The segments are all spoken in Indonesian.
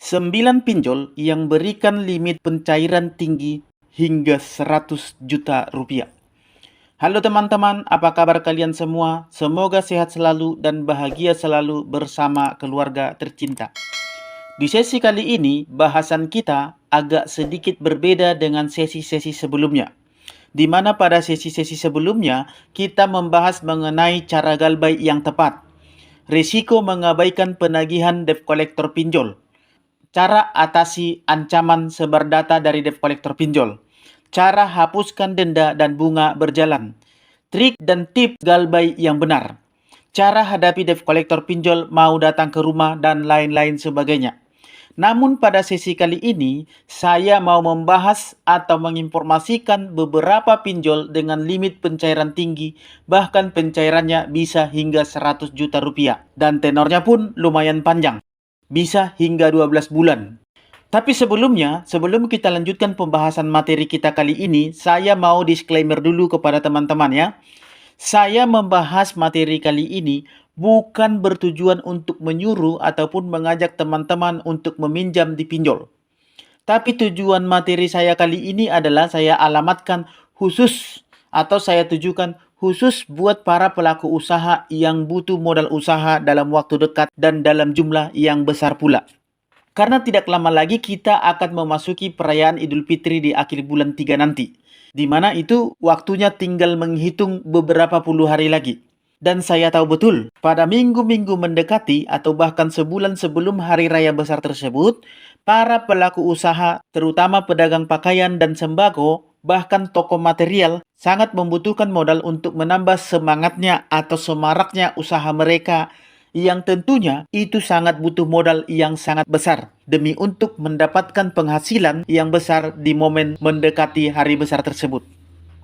9 pinjol yang berikan limit pencairan tinggi hingga 100 juta rupiah. Halo teman-teman, apa kabar kalian semua? Semoga sehat selalu dan bahagia selalu bersama keluarga tercinta. Di sesi kali ini, bahasan kita agak sedikit berbeda dengan sesi-sesi sebelumnya. Di mana pada sesi-sesi sebelumnya, kita membahas mengenai cara galbait yang tepat, risiko mengabaikan penagihan debt collector pinjol, cara atasi ancaman sebar data dari debt collector pinjol, cara hapuskan denda dan bunga berjalan, trik dan tips galbait yang benar, cara hadapi debt collector pinjol mau datang ke rumah, dan lain-lain sebagainya. Namun pada sesi kali ini, saya mau membahas atau menginformasikan beberapa pinjol dengan limit pencairan tinggi, bahkan pencairannya bisa hingga 100 juta rupiah. Dan tenornya pun lumayan panjang, bisa hingga 12 bulan. Tapi sebelumnya, sebelum kita lanjutkan pembahasan materi kita kali ini, saya mau disclaimer dulu kepada teman-teman ya. Saya membahas materi kali ini bukan bertujuan untuk menyuruh ataupun mengajak teman-teman untuk meminjam di pinjol. Tapi tujuan materi saya kali ini adalah saya alamatkan khusus atau saya tujukan khusus buat para pelaku usaha yang butuh modal usaha dalam waktu dekat dan dalam jumlah yang besar pula. Karena tidak lama lagi kita akan memasuki perayaan Idul Fitri di akhir bulan 3 nanti, di mana itu waktunya tinggal menghitung beberapa puluh hari lagi. Dan saya tahu betul, pada minggu-minggu mendekati atau bahkan sebulan sebelum hari raya besar tersebut, para pelaku usaha, terutama pedagang pakaian dan sembako, bahkan toko material, sangat membutuhkan modal untuk menambah semangatnya atau semaraknya usaha mereka, yang tentunya itu sangat butuh modal yang sangat besar demi untuk mendapatkan penghasilan yang besar di momen mendekati hari besar tersebut.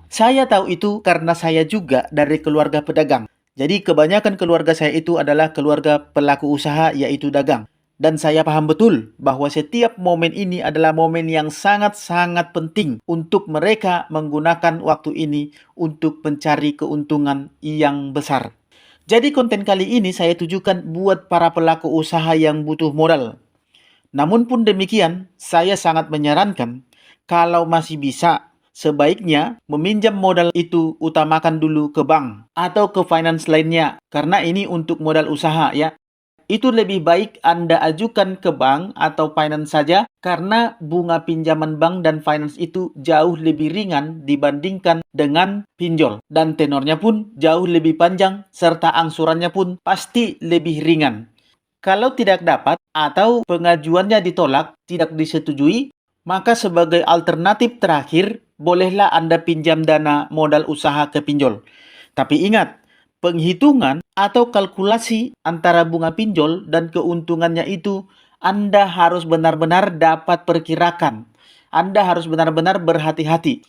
Saya tahu itu karena saya juga dari keluarga pedagang. Jadi kebanyakan keluarga saya itu adalah keluarga pelaku usaha, yaitu dagang. Dan saya paham betul bahwa setiap momen ini adalah momen yang sangat-sangat penting untuk mereka menggunakan waktu ini untuk mencari keuntungan yang besar. Jadi konten kali ini saya tujukan buat para pelaku usaha yang butuh modal. Namun pun demikian, saya sangat menyarankan kalau masih bisa, sebaiknya meminjam modal itu utamakan dulu ke bank atau ke finance lainnya, karena ini untuk modal usaha ya. Itu lebih baik Anda ajukan ke bank atau finance saja, karena bunga pinjaman bank dan finance itu jauh lebih ringan dibandingkan dengan pinjol. Dan tenornya pun jauh lebih panjang, serta angsurannya pun pasti lebih ringan. Kalau tidak dapat atau pengajuannya ditolak, tidak disetujui, maka sebagai alternatif terakhir, bolehlah Anda pinjam dana modal usaha ke pinjol. Tapi ingat, penghitungan atau kalkulasi antara bunga pinjol dan keuntungannya itu Anda harus benar-benar dapat perkirakan. Anda harus benar-benar berhati-hati.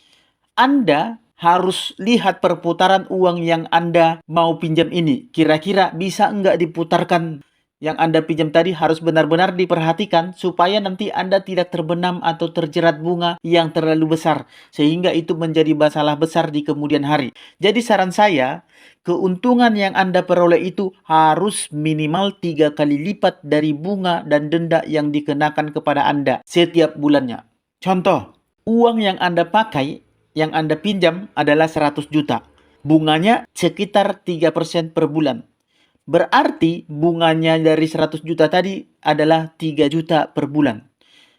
Anda harus lihat perputaran uang yang Anda mau pinjam ini. Kira-kira bisa enggak diputarkan? Yang Anda pinjam tadi harus benar-benar diperhatikan supaya nanti Anda tidak terbenam atau terjerat bunga yang terlalu besar, sehingga itu menjadi masalah besar di kemudian hari. Jadi saran saya, keuntungan yang Anda peroleh itu harus minimal 3 kali lipat dari bunga dan denda yang dikenakan kepada Anda setiap bulannya. Contoh, uang yang Anda pakai, yang Anda pinjam adalah 100 juta. Bunganya sekitar 3% per bulan. Berarti bunganya dari 100 juta tadi adalah 3 juta per bulan.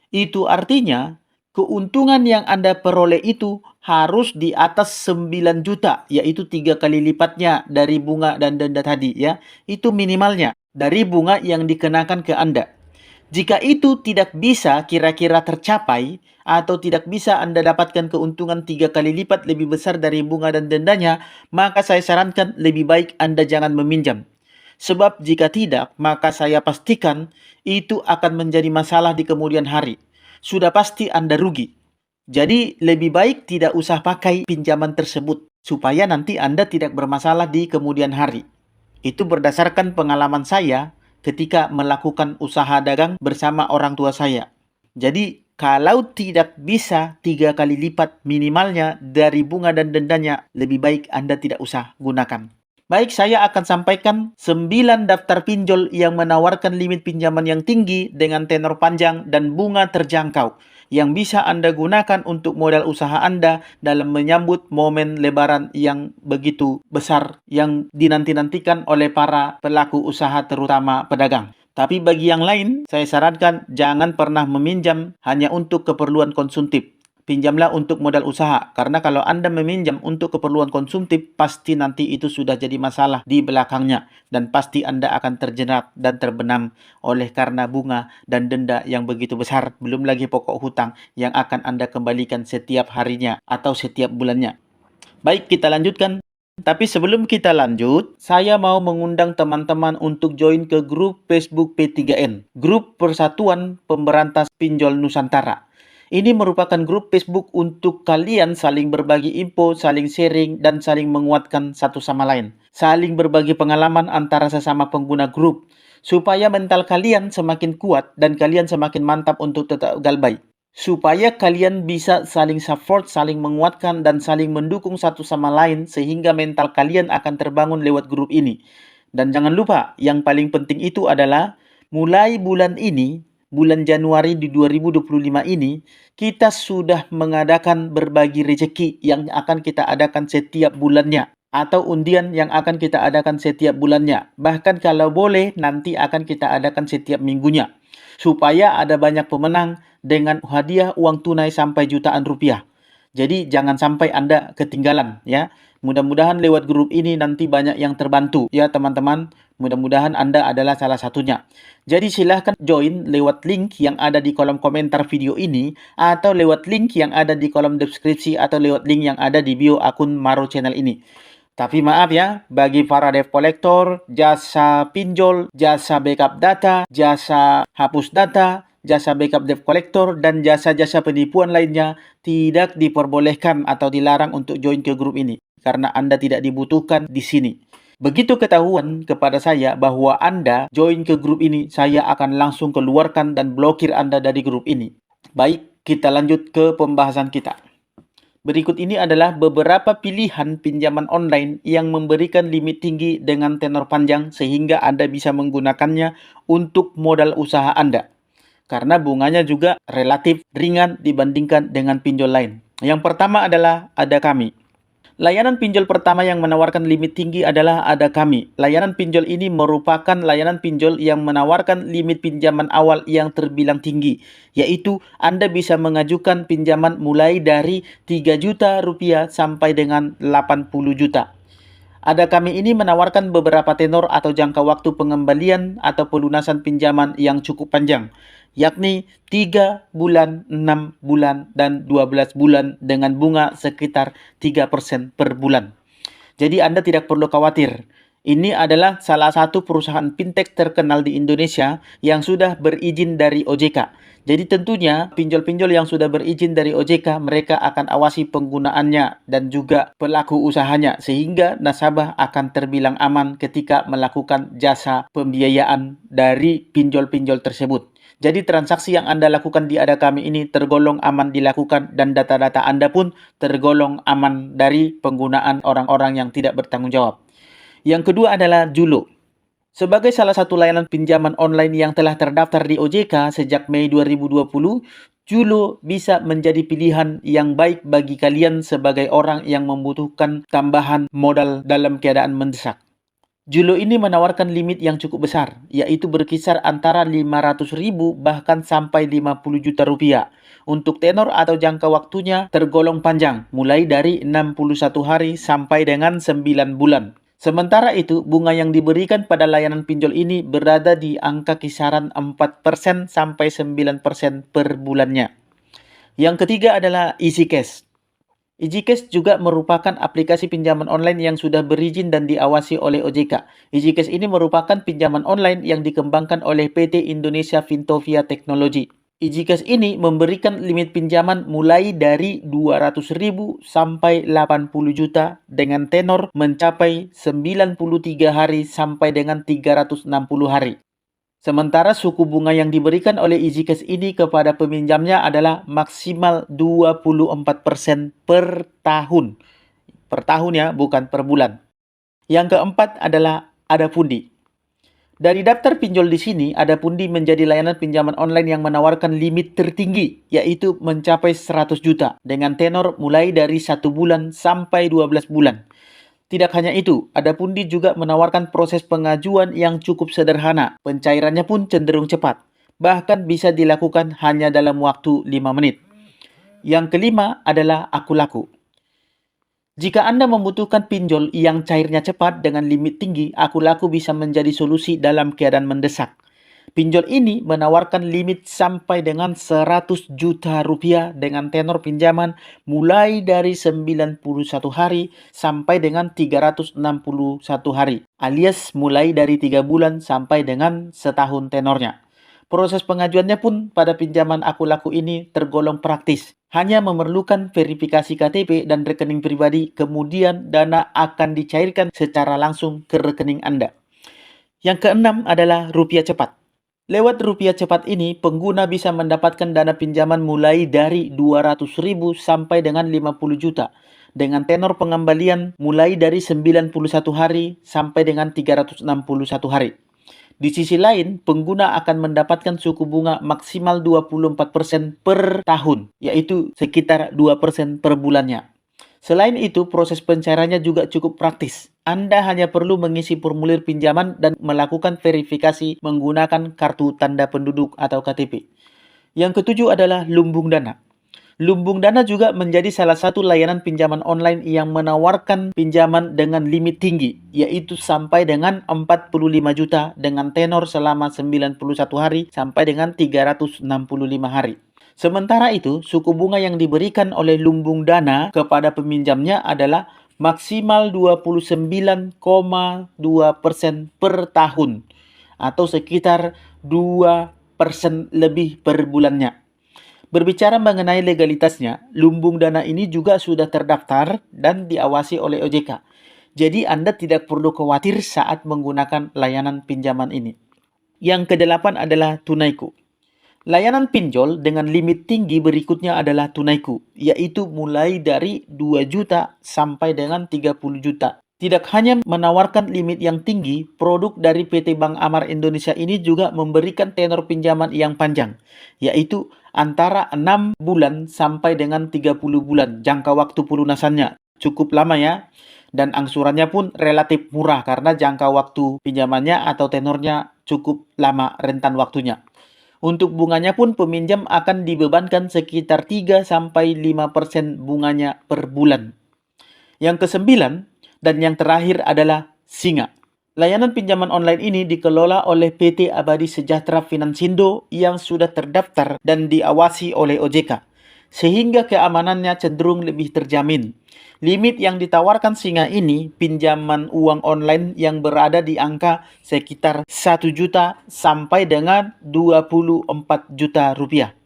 Itu artinya keuntungan yang Anda peroleh itu harus di atas 9 juta, yaitu 3 kali lipatnya dari bunga dan denda tadi ya. Itu minimalnya dari bunga yang dikenakan ke Anda. Jika itu tidak bisa kira-kira tercapai atau tidak bisa Anda dapatkan keuntungan 3 kali lipat lebih besar dari bunga dan dendanya, maka saya sarankan lebih baik Anda jangan meminjam. Sebab jika tidak, maka saya pastikan itu akan menjadi masalah di kemudian hari. Sudah pasti Anda rugi. Jadi lebih baik tidak usah pakai pinjaman tersebut, supaya nanti Anda tidak bermasalah di kemudian hari. Itu berdasarkan pengalaman saya ketika melakukan usaha dagang bersama orang tua saya. Jadi kalau tidak bisa 3 kali lipat minimalnya dari bunga dan dendanya, lebih baik Anda tidak usah gunakan. Baik, saya akan sampaikan 9 daftar pinjol yang menawarkan limit pinjaman yang tinggi dengan tenor panjang dan bunga terjangkau yang bisa Anda gunakan untuk modal usaha Anda dalam menyambut momen Lebaran yang begitu besar yang dinanti-nantikan oleh para pelaku usaha terutama pedagang. Tapi bagi yang lain, saya sarankan jangan pernah meminjam hanya untuk keperluan konsumtif. Pinjamlah untuk modal usaha, karena kalau Anda meminjam untuk keperluan konsumtif, pasti nanti itu sudah jadi masalah di belakangnya, dan pasti Anda akan terjerat dan terbenam oleh karena bunga dan denda yang begitu besar, belum lagi pokok hutang yang akan Anda kembalikan setiap harinya atau setiap bulannya. Baik, kita lanjutkan. Tapi sebelum kita lanjut, saya mau mengundang teman-teman untuk join ke grup Facebook P3N, Grup Persatuan Pemberantas Pinjol Nusantara. Ini merupakan grup Facebook untuk kalian saling berbagi info, saling sharing, dan saling menguatkan satu sama lain. Saling berbagi pengalaman antara sesama pengguna grup, supaya mental kalian semakin kuat dan kalian semakin mantap untuk tetap galbay. Supaya kalian bisa saling support, saling menguatkan, dan saling mendukung satu sama lain sehingga mental kalian akan terbangun lewat grup ini. Dan jangan lupa, yang paling penting itu adalah mulai bulan ini, bulan Januari di 2025 ini, kita sudah mengadakan berbagi rezeki yang akan kita adakan setiap bulannya. Atau undian yang akan kita adakan setiap bulannya. Bahkan kalau boleh, nanti akan kita adakan setiap minggunya. Supaya ada banyak pemenang dengan hadiah uang tunai sampai jutaan rupiah. Jadi jangan sampai Anda ketinggalan ya. Mudah-mudahan lewat grup ini nanti banyak yang terbantu ya teman-teman. Mudah-mudahan Anda adalah salah satunya. Jadi silahkan join lewat link yang ada di kolom komentar video ini atau lewat link yang ada di kolom deskripsi atau lewat link yang ada di bio akun Maro Channel ini. Tapi maaf ya, bagi para debt collector, jasa pinjol, jasa backup data, jasa hapus data, jasa backup debt collector, dan jasa-jasa penipuan lainnya tidak diperbolehkan atau dilarang untuk join ke grup ini karena Anda tidak dibutuhkan di sini. Begitu ketahuan kepada saya bahwa Anda join ke grup ini, saya akan langsung keluarkan dan blokir Anda dari grup ini. Baik, kita lanjut ke pembahasan kita. Berikut ini adalah beberapa pilihan pinjaman online yang memberikan limit tinggi dengan tenor panjang sehingga Anda bisa menggunakannya untuk modal usaha Anda. Karena bunganya juga relatif ringan dibandingkan dengan pinjol lain. Yang pertama adalah Ada Kami. Layanan pinjol pertama yang menawarkan limit tinggi adalah Ada Kami. Layanan pinjol ini merupakan layanan pinjol yang menawarkan limit pinjaman awal yang terbilang tinggi, yaitu Anda bisa mengajukan pinjaman mulai dari 3 juta rupiah sampai dengan 80 juta. Ada Kami ini menawarkan beberapa tenor atau jangka waktu pengembalian atau pelunasan pinjaman yang cukup panjang, yakni 3 bulan, 6 bulan, dan 12 bulan dengan bunga sekitar 3% per bulan. Jadi Anda tidak perlu khawatir. Ini adalah salah satu perusahaan fintech terkenal di Indonesia yang sudah berizin dari OJK. Jadi tentunya pinjol-pinjol yang sudah berizin dari OJK, mereka akan awasi penggunaannya dan juga pelaku usahanya sehingga nasabah akan terbilang aman ketika melakukan jasa pembiayaan dari pinjol-pinjol tersebut. Jadi transaksi yang Anda lakukan di Ada Kami ini tergolong aman dilakukan dan data-data Anda pun tergolong aman dari penggunaan orang-orang yang tidak bertanggung jawab. Yang kedua adalah Julo. Sebagai salah satu layanan pinjaman online yang telah terdaftar di OJK sejak Mei 2020, Julo bisa menjadi pilihan yang baik bagi kalian sebagai orang yang membutuhkan tambahan modal dalam keadaan mendesak. Julo ini menawarkan limit yang cukup besar, yaitu berkisar antara 500.000 bahkan sampai 50 juta rupiah. Untuk tenor atau jangka waktunya tergolong panjang, mulai dari 61 hari sampai dengan 9 bulan. Sementara itu, bunga yang diberikan pada layanan pinjol ini berada di angka kisaran 4% sampai 9% per bulannya. Yang ketiga adalah EasyCash. EasyCash juga merupakan aplikasi pinjaman online yang sudah berizin dan diawasi oleh OJK. EasyCash ini merupakan pinjaman online yang dikembangkan oleh PT Indonesia Fintovia Technology. EasyCash ini memberikan limit pinjaman mulai dari 200.000 sampai 80 juta dengan tenor mencapai 93 hari sampai dengan 360 hari. Sementara suku bunga yang diberikan oleh EasyCash ini kepada peminjamnya adalah maksimal 24% per tahun. Per tahun ya, bukan per bulan. Yang keempat adalah Adapundi. Dari daftar pinjol di sini, Adapundi menjadi layanan pinjaman online yang menawarkan limit tertinggi, yaitu mencapai 100 juta, dengan tenor mulai dari 1 bulan sampai 12 bulan. Tidak hanya itu, Adapundi juga menawarkan proses pengajuan yang cukup sederhana. Pencairannya pun cenderung cepat. Bahkan bisa dilakukan hanya dalam waktu 5 menit. Yang kelima adalah Akulaku. Jika Anda membutuhkan pinjol yang cairnya cepat dengan limit tinggi, Akulaku bisa menjadi solusi dalam keadaan mendesak. Pinjol ini menawarkan limit sampai dengan 100 juta rupiah dengan tenor pinjaman mulai dari 91 hari sampai dengan 361 hari, alias mulai dari 3 bulan sampai dengan setahun tenornya. Proses pengajuannya pun pada pinjaman Akulaku ini tergolong praktis. Hanya memerlukan verifikasi KTP dan rekening pribadi, kemudian dana akan dicairkan secara langsung ke rekening Anda. Yang keenam adalah Rupiah Cepat. Lewat Rupiah Cepat ini, pengguna bisa mendapatkan dana pinjaman mulai dari 200.000 sampai dengan 50 juta. Dengan tenor pengembalian mulai dari 91 hari sampai dengan 361 hari. Di sisi lain, pengguna akan mendapatkan suku bunga maksimal 24% per tahun, yaitu sekitar 2% per bulannya. Selain itu, proses pencairannya juga cukup praktis. Anda hanya perlu mengisi formulir pinjaman dan melakukan verifikasi menggunakan kartu tanda penduduk atau KTP. Yang ketujuh adalah Lumbung Dana. Lumbung Dana juga menjadi salah satu layanan pinjaman online yang menawarkan pinjaman dengan limit tinggi, yaitu sampai dengan 45 juta dengan tenor selama 91 hari sampai dengan 365 hari. Sementara itu, suku bunga yang diberikan oleh Lumbung Dana kepada peminjamnya adalah maksimal 29,2% per tahun atau sekitar 2% lebih per bulannya. Berbicara mengenai legalitasnya, Lumbung Dana ini juga sudah terdaftar dan diawasi oleh OJK. Jadi Anda tidak perlu khawatir saat menggunakan layanan pinjaman ini. Yang kedelapan adalah Tunaiku. Layanan pinjol dengan limit tinggi berikutnya adalah Tunaiku, yaitu mulai dari 2 juta sampai dengan 30 juta. Tidak hanya menawarkan limit yang tinggi, produk dari PT Bank Amar Indonesia ini juga memberikan tenor pinjaman yang panjang, yaitu antara 6 bulan sampai dengan 30 bulan jangka waktu pelunasannya. Cukup lama ya, dan angsurannya pun relatif murah karena jangka waktu pinjamannya atau tenornya cukup lama rentan waktunya. Untuk bunganya pun peminjam akan dibebankan sekitar 3-5% bunganya per bulan. Yang kesembilan dan yang terakhir adalah Singa. Layanan pinjaman online ini dikelola oleh PT Abadi Sejahtera Finansindo yang sudah terdaftar dan diawasi oleh OJK, sehingga keamanannya cenderung lebih terjamin. Limit yang ditawarkan Singa ini pinjaman uang online yang berada di angka sekitar 1 juta sampai dengan 24 juta rupiah.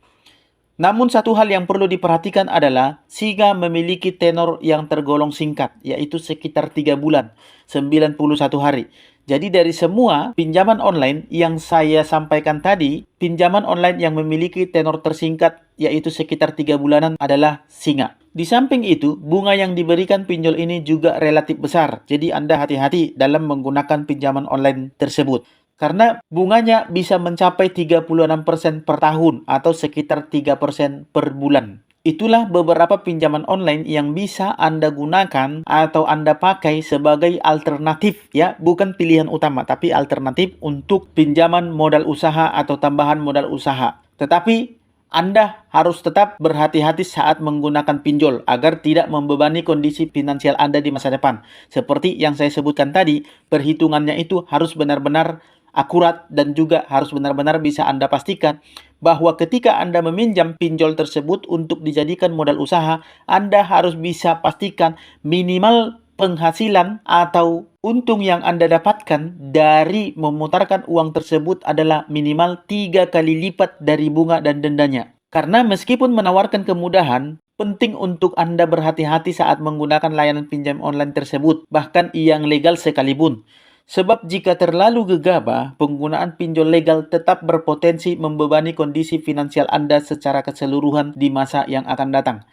Namun satu hal yang perlu diperhatikan adalah Singa memiliki tenor yang tergolong singkat, yaitu sekitar 3 bulan, 91 hari. Jadi dari semua pinjaman online yang saya sampaikan tadi, pinjaman online yang memiliki tenor tersingkat yaitu sekitar 3 bulanan adalah Singa. Di samping itu, bunga yang diberikan pinjol ini juga relatif besar. Jadi Anda hati-hati dalam menggunakan pinjaman online tersebut. Karena bunganya bisa mencapai 36% per tahun atau sekitar 3% per bulan. Itulah beberapa pinjaman online yang bisa Anda gunakan atau Anda pakai sebagai alternatif ya, bukan pilihan utama, tapi alternatif untuk pinjaman modal usaha atau tambahan modal usaha. Tetapi Anda harus tetap berhati-hati saat menggunakan pinjol agar tidak membebani kondisi finansial Anda di masa depan. Seperti yang saya sebutkan tadi, perhitungannya itu harus benar-benar akurat dan juga harus benar-benar bisa Anda pastikan bahwa ketika Anda meminjam pinjol tersebut untuk dijadikan modal usaha, Anda harus bisa pastikan minimal penghasilan atau untung yang Anda dapatkan dari memutarkan uang tersebut adalah minimal 3 kali lipat dari bunga dan dendanya. Karena meskipun menawarkan kemudahan, penting untuk Anda berhati-hati saat menggunakan layanan pinjam online tersebut, bahkan yang legal sekalipun. Sebab jika terlalu gegabah, penggunaan pinjol legal tetap berpotensi membebani kondisi finansial Anda secara keseluruhan di masa yang akan datang.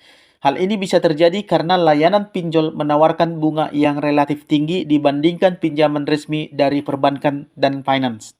Hal ini bisa terjadi karena layanan pinjol menawarkan bunga yang relatif tinggi dibandingkan pinjaman resmi dari perbankan dan finance.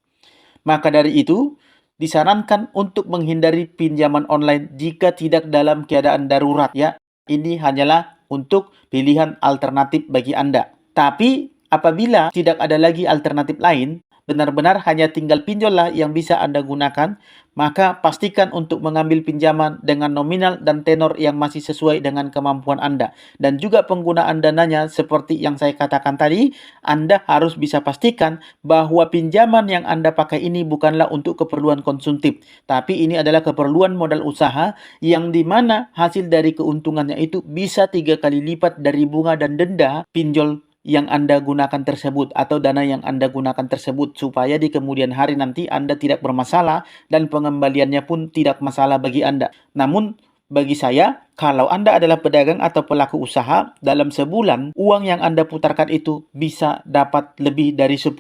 Maka dari itu, disarankan untuk menghindari pinjaman online jika tidak dalam keadaan darurat ya. Ini hanyalah untuk pilihan alternatif bagi Anda. Tapi apabila tidak ada lagi alternatif lain, benar-benar hanya tinggal pinjollah yang bisa Anda gunakan, maka pastikan untuk mengambil pinjaman dengan nominal dan tenor yang masih sesuai dengan kemampuan Anda. Dan juga penggunaan dananya seperti yang saya katakan tadi, Anda harus bisa pastikan bahwa pinjaman yang Anda pakai ini bukanlah untuk keperluan konsumtif, tapi ini adalah keperluan modal usaha yang dimana hasil dari keuntungannya itu bisa 3 kali lipat dari bunga dan denda pinjol yang Anda gunakan tersebut atau dana yang Anda gunakan tersebut, supaya di kemudian hari nanti Anda tidak bermasalah dan pengembaliannya pun tidak masalah bagi Anda. Namun bagi saya, kalau Anda adalah pedagang atau pelaku usaha, dalam sebulan uang yang Anda putarkan itu bisa dapat lebih dari 10%.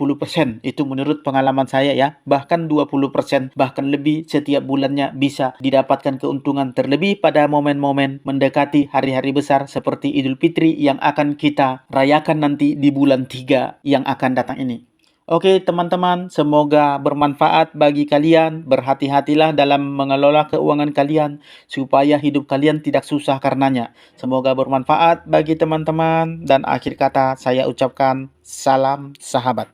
Itu menurut pengalaman saya ya, bahkan 20%, bahkan lebih setiap bulannya bisa didapatkan keuntungan, terlebih pada momen-momen mendekati hari-hari besar seperti Idul Fitri yang akan kita rayakan nanti di bulan 3 yang akan datang ini. Oke teman-teman, semoga bermanfaat bagi kalian. Berhati-hatilah dalam mengelola keuangan kalian supaya hidup kalian tidak susah karenanya. Semoga bermanfaat bagi teman-teman, dan akhir kata saya ucapkan salam sahabat.